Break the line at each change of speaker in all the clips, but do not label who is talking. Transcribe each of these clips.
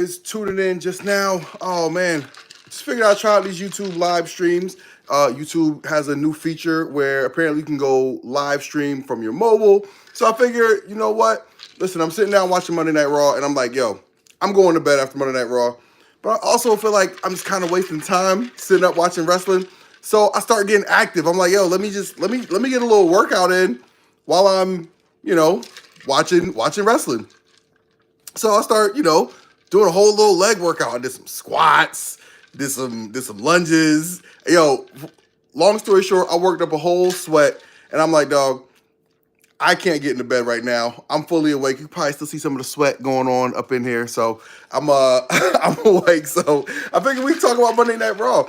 Is tuning in just now. Oh man, just figured I'd try out these YouTube live streams. YouTube has a new feature where apparently you can go live stream from your mobile. So I figure, you know what? Listen, I'm sitting down watching Monday Night Raw, and I'm like, yo, I'm going to bed after Monday Night Raw. But I also feel like I'm just kind of wasting time sitting up watching wrestling. So I start getting active. I'm like, yo, let me get a little workout in while I'm, you know, watching wrestling. So I start, doing a whole little leg workout. I did some squats, did some lunges. Yo, long story short, I worked up a whole sweat, and I'm like, dog, I can't get into bed right now. I'm fully awake. You can probably still see some of the sweat going on up in here. So I'm I'm awake. So I figured we can talk about Monday Night Raw.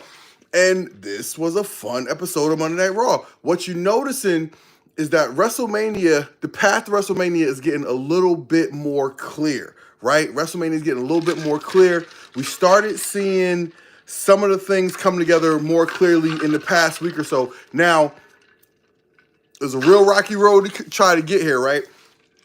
And this was a fun episode of Monday Night Raw. What you're noticing is that WrestleMania, the path to WrestleMania is getting a little bit more clear, right? WrestleMania is getting a little bit more clear. We started seeing some of the things come together more clearly in the past week or so. Now, it was a real rocky road to try to get here, right?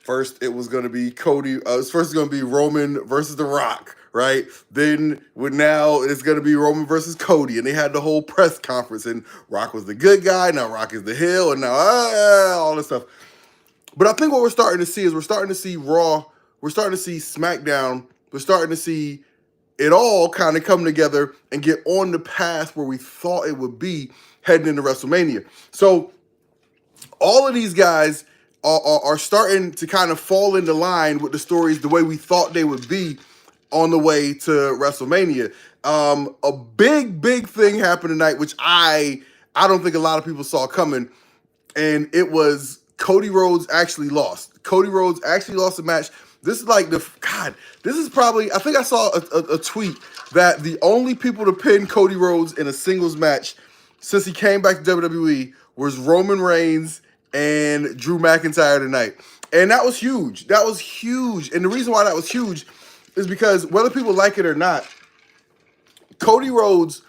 First, it was going to be Cody. First, it's going to be Roman versus The Rock, right? Then, now it's going to be Roman versus Cody, and they had the whole press conference, and Rock was the good guy. Now Rock is the heel, and now all this stuff. But I think what we're starting to see is we're starting to see Raw, we're starting to see SmackDown, we're starting to see it all kind of come together and get on the path where we thought it would be heading into WrestleMania. So all of these guys are starting to kind of fall into line with the stories the way we thought they would be on the way to WrestleMania. A big thing happened tonight, which I don't think a lot of people saw coming, and it was Cody Rhodes actually lost. Cody Rhodes actually lost the match. This is like this is probably, I think I saw a tweet that the only people to pin Cody Rhodes in a singles match since he came back to WWE was Roman Reigns and Drew McIntyre tonight. And that was huge. That was huge. And the reason why that was huge is because whether people like it or not, Cody Rhodes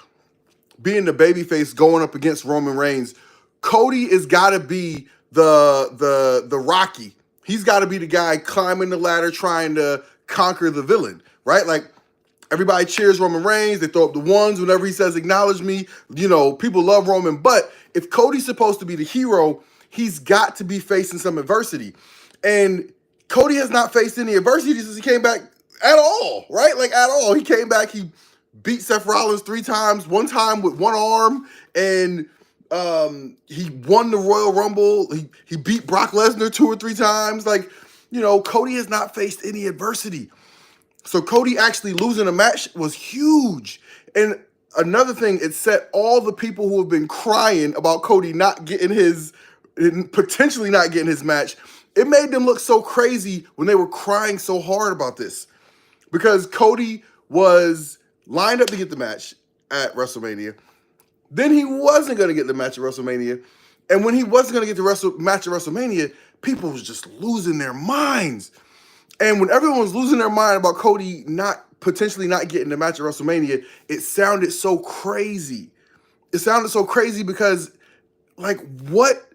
being the babyface going up against Roman Reigns, Cody has got to be the Rocky. He's got to be the guy climbing the ladder trying to conquer the villain, right? Like, everybody cheers Roman Reigns. They throw up the ones whenever he says, acknowledge me. People love Roman. But if Cody's supposed to be the hero, he's got to be facing some adversity. And Cody has not faced any adversity since he came back at all, right? Like, at all. He came back, he beat Seth Rollins 3 times, one time with one arm, and he won the Royal Rumble. He beat Brock Lesnar 2 or 3 times. Like, Cody has not faced any adversity. So Cody actually losing a match was huge. And another thing, it set all the people who have been crying about Cody potentially not getting his match, it made them look so crazy when they were crying so hard about this. Because Cody was lined up to get the match at WrestleMania. Then he wasn't going to get the match at WrestleMania. And when he wasn't going to get the match at WrestleMania, people was just losing their minds. And when everyone was losing their mind about Cody potentially not getting the match at WrestleMania, it sounded so crazy. It sounded so crazy because, like, what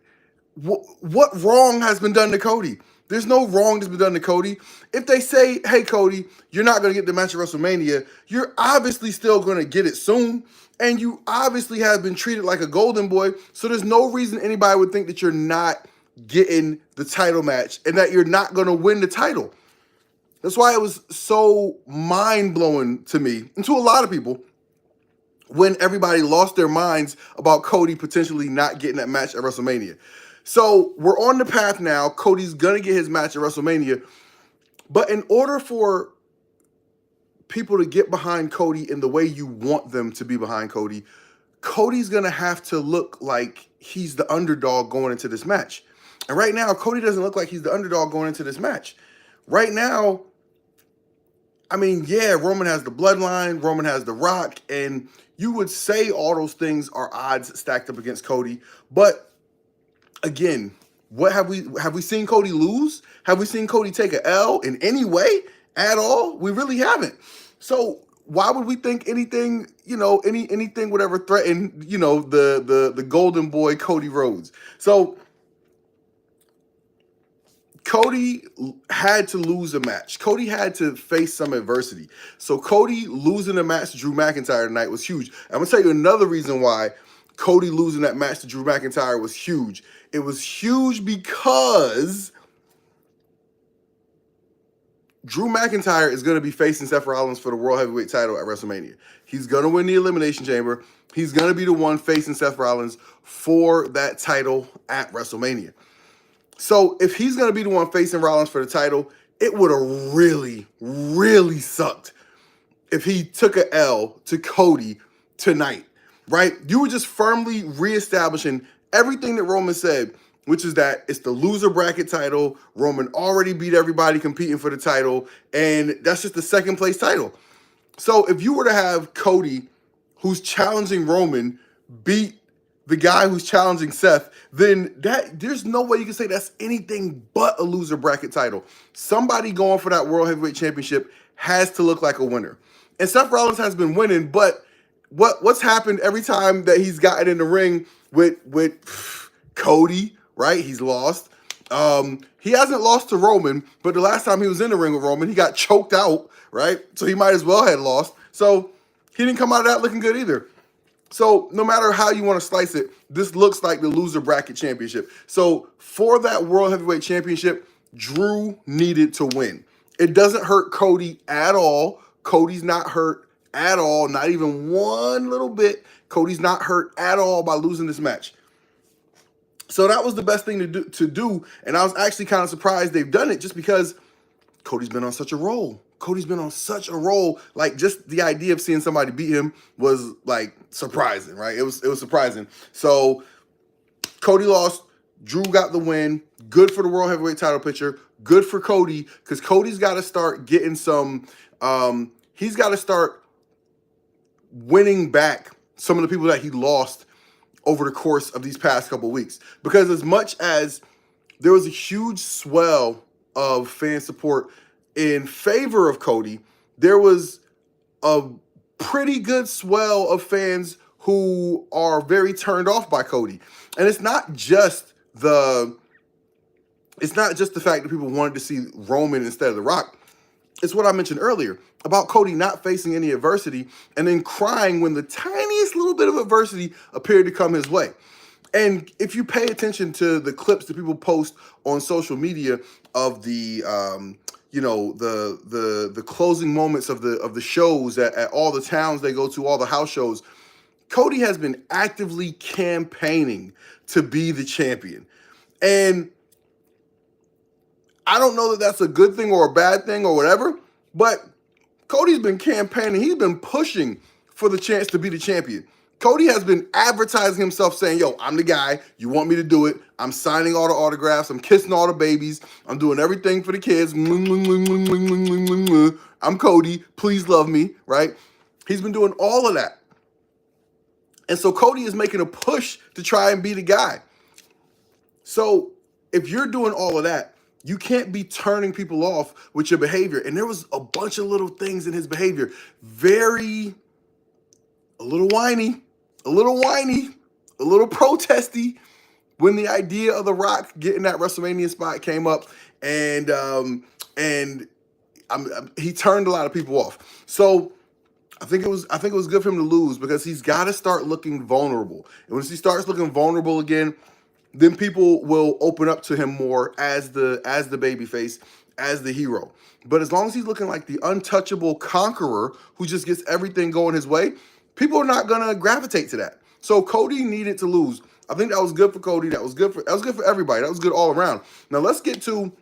wrong has been done to Cody? There's no wrong that's been done to Cody. If they say, hey, Cody, you're not going to get the match at WrestleMania, you're obviously still going to get it soon. And you obviously have been treated like a golden boy. So there's no reason anybody would think that you're not getting the title match and that you're not going to win the title. That's why it was so mind-blowing to me and to a lot of people when everybody lost their minds about Cody potentially not getting that match at WrestleMania. So we're on the path now. Cody's going to get his match at WrestleMania. But in order for people to get behind Cody in the way you want them to be behind Cody, Cody's going to have to look like he's the underdog going into this match. And right now, Cody doesn't look like he's the underdog going into this match. Right now, I mean, yeah, Roman has the bloodline, Roman has The Rock, and you would say all those things are odds stacked up against Cody. But again, what have we seen Cody lose? Have we seen Cody take an L in any way at all? We really haven't. So why would we think anything, anything would ever threaten, the golden boy Cody Rhodes? So Cody had to lose a match. Cody had to face some adversity. So Cody losing a match to Drew McIntyre tonight was huge. I'm going to tell you another reason why Cody losing that match to Drew McIntyre was huge. It was huge because Drew McIntyre is going to be facing Seth Rollins for the World Heavyweight title at WrestleMania. He's going to win the Elimination Chamber. He's going to be the one facing Seth Rollins for that title at WrestleMania. So if he's going to be the one facing Rollins for the title, it would have really, really sucked if he took an L to Cody tonight, right? You were just firmly reestablishing everything that Roman said, which is that it's the loser bracket title. Roman already beat everybody competing for the title, and that's just the second place title. So if you were to have Cody, who's challenging Roman, beat the guy who's challenging Seth, then there's no way you can say that's anything but a loser bracket title. Somebody going for that World Heavyweight Championship has to look like a winner. And Seth Rollins has been winning, but what's happened every time that he's gotten in the ring with Cody, right? He's lost. He hasn't lost to Roman, but the last time he was in the ring with Roman, he got choked out, right? So he might as well have lost. So he didn't come out of that looking good either. So no matter how you want to slice it, this looks like the loser bracket championship. So for that World Heavyweight Championship, Drew needed to win. It doesn't hurt Cody at all. Cody's not hurt at all, not even one little bit. Cody's not hurt at all by losing this match. So that was the best thing to do, and I was actually kind of surprised they've done it just because Cody's been on such a roll. Cody's been on such a roll. Like, just the idea of seeing somebody beat him was, like, surprising, right? It was surprising. So Cody lost. Drew got the win. Good for the World Heavyweight title picture. Good for Cody, because Cody's got to start getting some he's got to start winning back some of the people that he lost over the course of these past couple of weeks. Because as much as there was a huge swell of fan support in favor of Cody, there was a pretty good swell of fans who are very turned off by Cody. And it's not just the fact that people wanted to see Roman instead of The Rock. It's what I mentioned earlier about Cody not facing any adversity and then crying when the tiniest little bit of adversity appeared to come his way. And if you pay attention to the clips that people post on social media of the the closing moments of the shows at all the towns they go to, all the house shows, Cody has been actively campaigning to be the champion. And I don't know that that's a good thing or a bad thing or whatever, but Cody's been campaigning. He's been pushing for the chance to be the champion. Cody has been advertising himself saying, yo, I'm the guy. You want me to do it. I'm signing all the autographs. I'm kissing all the babies. I'm doing everything for the kids. I'm Cody. Please love me, right? He's been doing all of that. And so Cody is making a push to try and be the guy. So if you're doing all of that, you can't be turning people off with your behavior. And there was a bunch of little things in his behavior. A little whiny, a little protesty when the idea of The Rock getting that WrestleMania spot came up. And he turned a lot of people off. So I think it was good for him to lose because he's got to start looking vulnerable. And once he starts looking vulnerable again, then people will open up to him more as the babyface, as the hero. But as long as he's looking like the untouchable conqueror who just gets everything going his way, people are not gonna gravitate to that. So Cody needed to lose. I think that was good for Cody. That was good for everybody. That was good all around. Now let's get to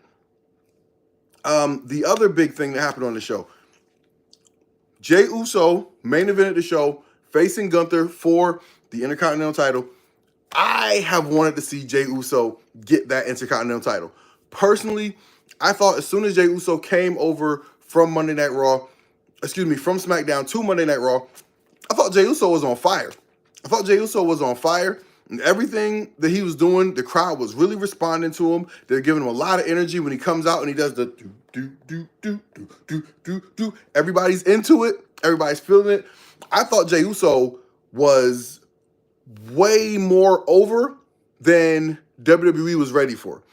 the other big thing that happened on the show. Jey Uso, main event of the show, facing Gunther for the Intercontinental title. I have wanted to see Jey Uso get that Intercontinental title. Personally, I thought as soon as Jey Uso came over from SmackDown to Monday Night Raw, I thought Jey Uso was on fire. And everything that he was doing, the crowd was really responding to him. They're giving him a lot of energy when he comes out and he does the do. Everybody's into it. Everybody's feeling it. I thought Jey Uso was way more over than WWE was ready for.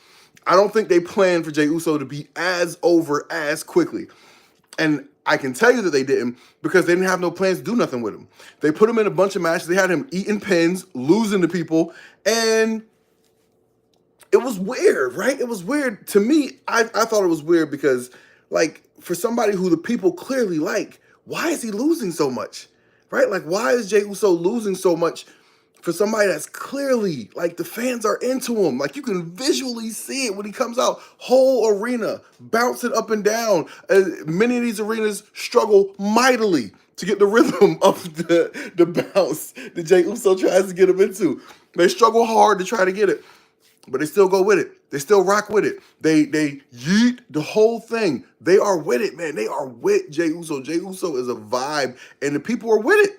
I don't think they planned for Jey Uso to be as over as quickly. And I can tell you that they didn't because they didn't have no plans to do nothing with him. They put him in a bunch of matches. They had him eating pins, losing to people, and it was weird, right? It was weird. To me, I thought it was weird because, like, for somebody who the people clearly like, why is he losing so much? Right? Like, why is Jey Uso losing so much for somebody that's clearly, like, the fans are into him? Like, you can visually see it when he comes out. Whole arena bouncing up and down. Many of these arenas struggle mightily to get the rhythm of the bounce that Jey Uso tries to get him into. They struggle hard to try to get it. But they still go with it. They still rock with it. They yeet the whole thing. They are with it, man. They are with Jey Uso. Jey Uso is a vibe, and the people are with it.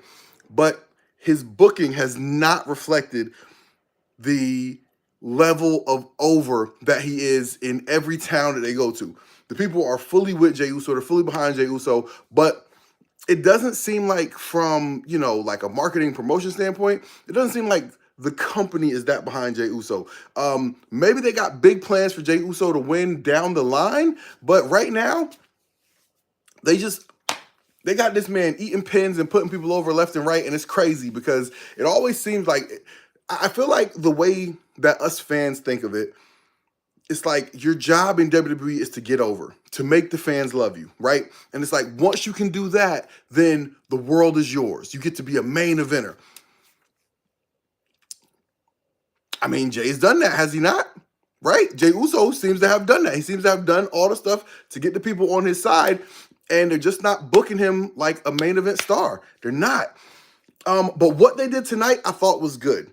But his booking has not reflected the level of over that he is in every town that they go to. The people are fully with Jey Uso. They're fully behind Jey Uso. But it doesn't seem like from, like a marketing promotion standpoint, it doesn't seem like the company is that behind Jey Uso. Maybe they got big plans for Jey Uso to win down the line, but right now, they got this man eating pins and putting people over left and right, and it's crazy because it always seems like, I feel like the way that us fans think of it, it's like your job in WWE is to get over, to make the fans love you, right? And it's like, once you can do that, then the world is yours. You get to be a main eventer. I mean, Jay's done that, has he not? Right? Jey Uso seems to have done that. He seems to have done all the stuff to get the people on his side, and they're just not booking him like a main event star. They're not. But what they did tonight, I thought was good.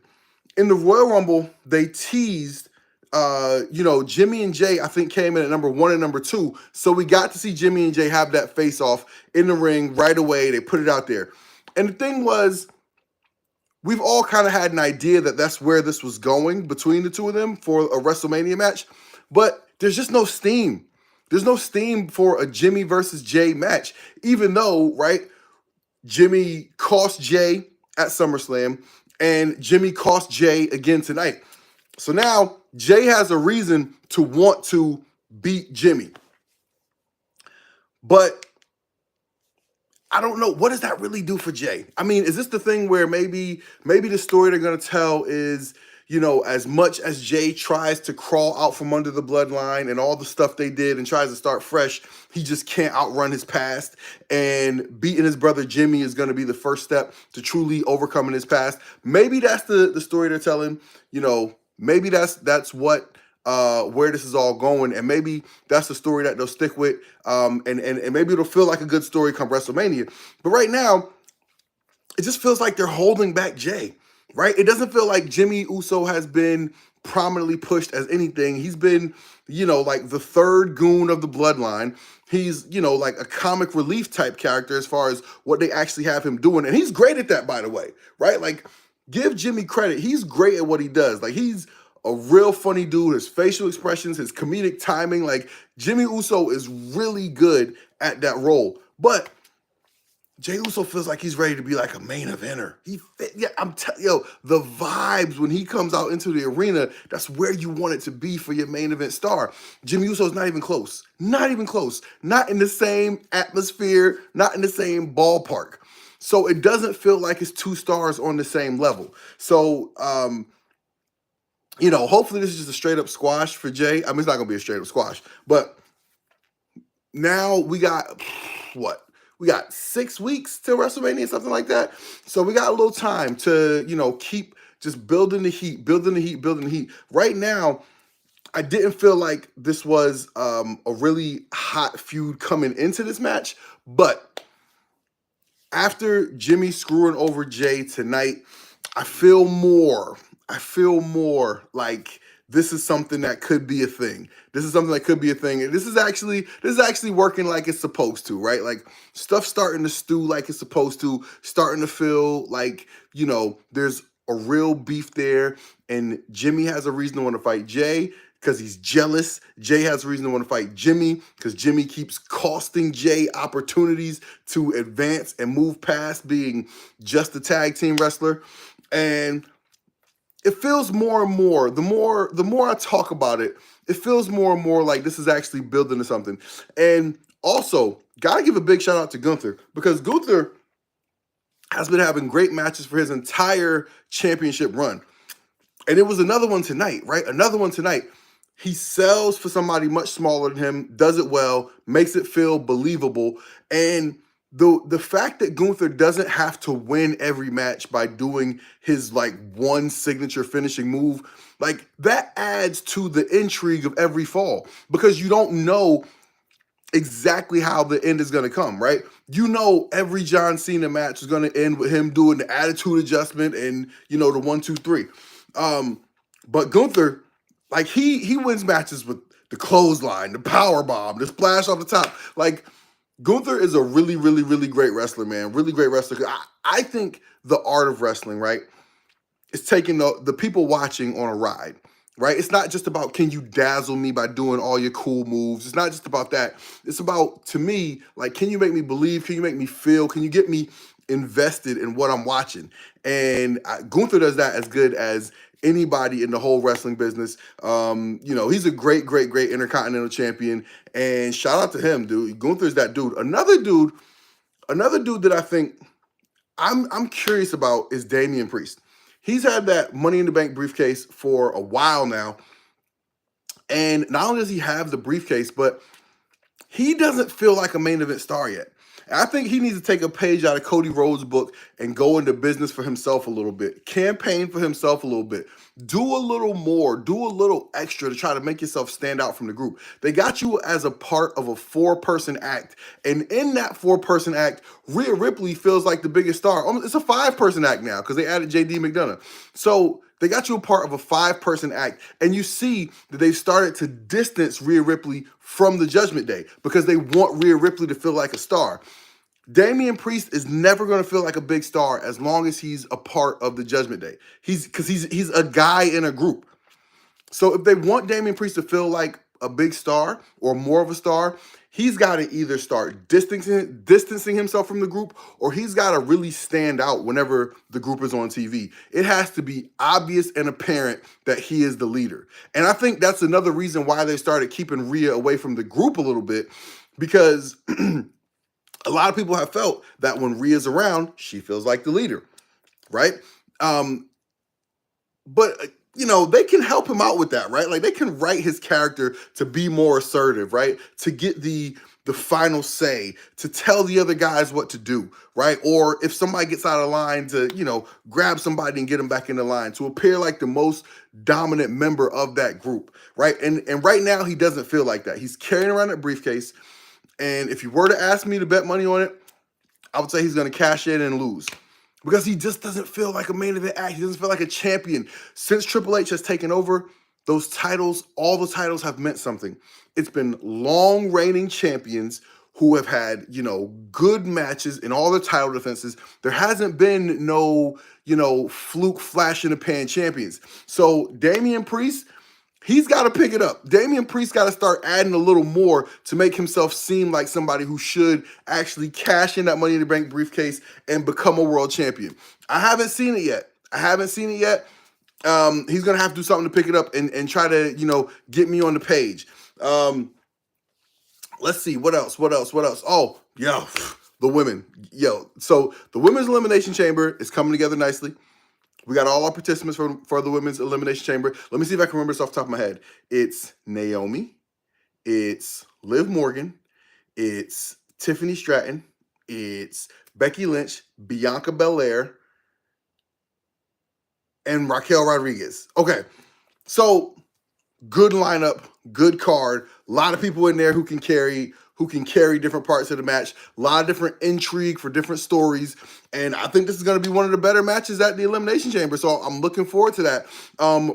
In the Royal Rumble, they teased, Jimmy and Jey, I think, came in at number 1 and number 2. So we got to see Jimmy and Jey have that face-off in the ring right away. They put it out there. And the thing was, we've all kind of had an idea that that's where this was going between the two of them for a WrestleMania match, but there's just no steam. There's no steam for a Jimmy versus Jey match, even though, right, Jimmy cost Jey at SummerSlam, and Jimmy cost Jey again tonight. So now Jey has a reason to want to beat Jimmy. But I don't know. What does that really do for Jey? I mean, is this the thing where maybe the story they're going to tell is, as much as Jey tries to crawl out from under the bloodline and all the stuff they did and tries to start fresh, he just can't outrun his past, and beating his brother Jimmy is going to be the first step to truly overcoming his past. Maybe that's the story they're telling. Maybe that's what where this is all going, and maybe that's the story that they'll stick with, and maybe it'll feel like a good story come WrestleMania. But right now, it just feels like they're holding back Jey, right? It doesn't feel like Jimmy Uso has been prominently pushed as anything. He's been, like the third goon of the bloodline. He's, like a comic relief type character as far as what they actually have him doing, and he's great at that, by the way, right? Like, give Jimmy credit. He's great at what he does. Like, he's a real funny dude. His facial expressions, his comedic timing, like Jimmy Uso is really good at that role. But Jey Uso feels like he's ready to be like a main eventer. I'm telling you, the vibes when he comes out into the arena, that's where you want it to be for your main event star. Jimmy Uso's not even close. Not even close. Not in the same atmosphere, not in the same ballpark. So it doesn't feel like it's two stars on the same level. So, hopefully this is just a straight up squash for Jey. I mean, it's not going to be a straight up squash, but now we got, what? We got 6 weeks till WrestleMania, something like that. So we got a little time to, keep just building the heat. Right now, I didn't feel like this was a really hot feud coming into this match, but after Jimmy screwing over Jey tonight, I feel more like this is something that could be a thing. This is actually working like it's supposed to, right? Like, stuff starting to stew like it's supposed to, starting to feel like, there's a real beef there, and Jimmy has a reason to want to fight Jey because he's jealous. Jey has a reason to want to fight Jimmy because Jimmy keeps costing Jey opportunities to advance and move past being just a tag team wrestler. And it feels more and more, the more I talk about it, it feels more and more like this is actually building to something. And also, gotta give a big shout out to Gunther, because Gunther has been having great matches for his entire championship run. And it was another one tonight, right? Another one tonight. He sells for somebody much smaller than him, does it well, makes it feel believable. And the fact that Gunther doesn't have to win every match by doing his like one signature finishing move, like that adds to the intrigue of every fall, because you don't know exactly how the end is going to come, right? You know, every John Cena match is going to end with him doing the attitude adjustment and, you know, the 1, 2, 3. But Gunther, like he wins matches with the clothesline, the power bomb, the splash off the top. Like Gunther is a really, really, really great wrestler, man. Really great wrestler. I think the art of wrestling, right, is taking the people watching on a ride, right? It's not just about, can you dazzle me by doing all your cool moves? It's not just about that. It's about, to me, like, can you make me believe? Can you make me feel? Can you get me invested in what I'm watching? And Gunther does that as good as anybody in the whole wrestling business. You know, he's a great, great, great Intercontinental Champion. And shout out to him, dude. Gunther's that dude. Another dude that I think I'm curious about is Damian Priest. He's had that Money in the Bank briefcase for a while now. And not only does he have the briefcase, but he doesn't feel like a main event star yet. And I think he needs to take a page out of Cody Rhodes' book and go into business for himself a little bit. Campaign for himself a little bit. Do a little more. Do a little extra to try to make yourself stand out from the group. They got you as a part of a 4-person act. And in that 4-person act, Rhea Ripley feels like the biggest star. It's a 5-person act now because they added JD McDonough. So they got you a part of a 5-person act. And you see that they've started to distance Rhea Ripley from the Judgment Day because they want Rhea Ripley to feel like a star. Damian Priest is never going to feel like a big star as long as he's a part of the Judgment Day. He's a guy in a group. So if they want Damian Priest to feel like a big star or more of a star, he's got to either start distancing himself from the group, or he's got to really stand out whenever the group is on TV. It has to be obvious and apparent that he is the leader. And I think that's another reason why they started keeping Rhea away from the group a little bit, because a lot of people have felt that when Rhea's around, she feels like the leader, right? But you know, they can help him out with that, right? Like they can write his character to be more assertive, right? To get the final say, to tell the other guys what to do, right? Or if somebody gets out of line, to, you know, grab somebody and get them back in the line, to appear like the most dominant member of that group, right? And right now he doesn't feel like that. He's carrying around that briefcase. And if you were to ask me to bet money on it, I would say he's going to cash in and lose, because he just doesn't feel like a main event act. He doesn't feel like a champion. Since Triple H has taken over, those titles, all the titles have meant something. It's been long reigning champions who have had, you know, good matches in all their title defenses. There hasn't been no, you know, fluke flash in the pan champions. So Damian Priest, he's got to pick it up. Damian Priest got to start adding a little more to make himself seem like somebody who should actually cash in that Money in the Bank briefcase and become a world champion. I haven't seen it yet. He's going to have to do something to pick it up and try to, you know, get me on the page. Let's see. What else? Oh, yeah, the women. So the Women's Elimination Chamber is coming together nicely. We got all our participants for the Women's Elimination Chamber. Let me see if I can remember this off the top of my head. It's Naomi. It's Liv Morgan. It's Tiffany Stratton. It's Becky Lynch, Bianca Belair, and Raquel Rodriguez. Okay, so good lineup, good card. A lot of people in there who can carry different parts of the match. A lot of different intrigue for different stories. And I think this is going to be one of the better matches at the Elimination Chamber. So I'm looking forward to that.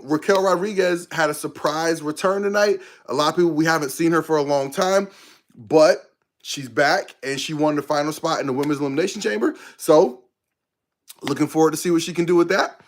Raquel Rodriguez had a surprise return tonight. A lot of people, we haven't seen her for a long time, but she's back and she won the final spot in the Women's Elimination Chamber. So looking forward to see what she can do with that.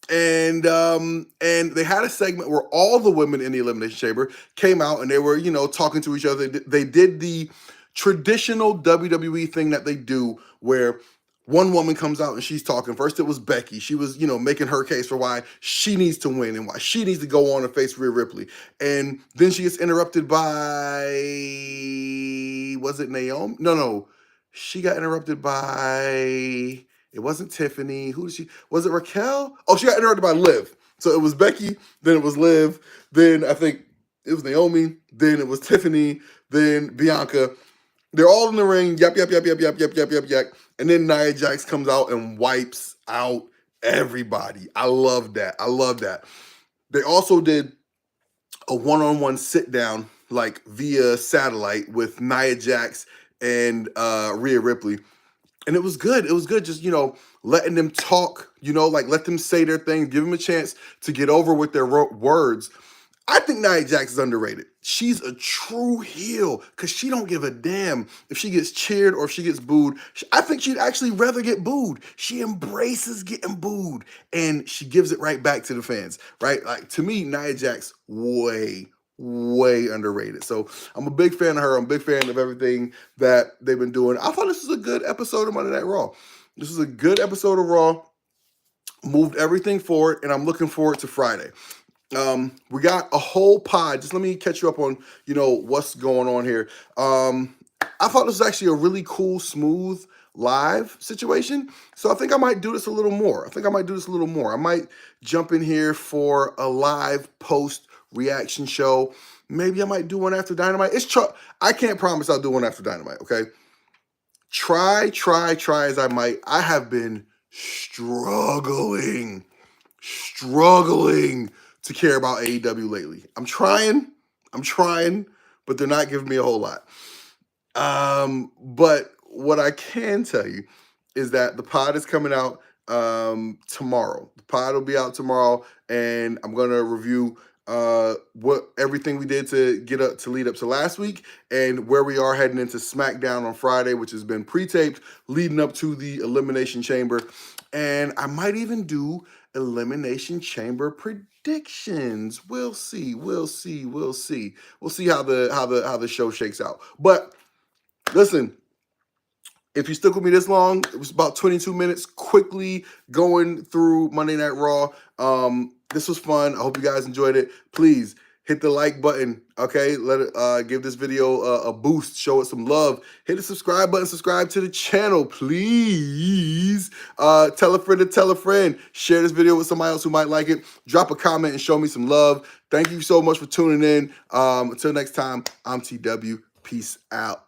And they had a segment where all the women in the Elimination Chamber came out and they were, you know, talking to each other. They did the traditional WWE thing that they do where one woman comes out and she's talking. First, it was Becky. She was, making her case for why she needs to win and why she needs to go on and face Rhea Ripley. And then she gets interrupted by, was it Naomi? No. She got interrupted by, it wasn't Tiffany. Who did she, was it Raquel? Oh, she got interrupted by Liv. So it was Becky, then it was Liv, then I think it was Naomi, then it was Tiffany, then Bianca. They're all in the ring, yap. And then Nia Jax comes out and wipes out everybody. I love that. They also did a one-on-one sit-down, like via satellite with Nia Jax and Rhea Ripley. And it was good. Just, letting them talk, like let them say their thing, give them a chance to get over with their words. I think Nia Jax is underrated. She's a true heel because she don't give a damn if she gets cheered or if she gets booed. I think she'd actually rather get booed. She embraces getting booed and she gives it right back to the fans, right? Like, to me, Nia Jax, way underrated. So I'm a big fan of her. I'm a big fan of everything that they've been doing. I thought this was a good episode of Monday Night Raw. This was a good episode of Raw. Moved everything forward, and I'm looking forward to Friday. We got a whole pod. Just let me catch you up on, what's going on here. I thought this was actually a really cool, smooth live situation. So I think I might do this a little more. I might jump in here for a live post reaction show. Maybe I might do one after Dynamite. I can't promise I'll do one after Dynamite, okay? Try as I might. I have been struggling to care about AEW lately. I'm trying, but they're not giving me a whole lot. But what I can tell you is that the pod is coming out tomorrow. The pod will be out tomorrow, and I'm gonna review what everything we did to lead up to last week and where we are heading into SmackDown on Friday, which has been pre-taped leading up to the Elimination Chamber. And I might even do Elimination Chamber predictions. We'll see. We'll see how the show shakes out. But listen, if you stuck with me this long, it was about 22 minutes, quickly going through Monday Night Raw. This was fun. I hope you guys enjoyed it. Please hit the like button, okay? Let it give this video a boost. Show it some love. Hit the subscribe button. Subscribe to the channel, please. Tell a friend to tell a friend. Share this video with somebody else who might like it. Drop a comment and show me some love. Thank you so much for tuning in. Until next time, I'm TW. Peace out.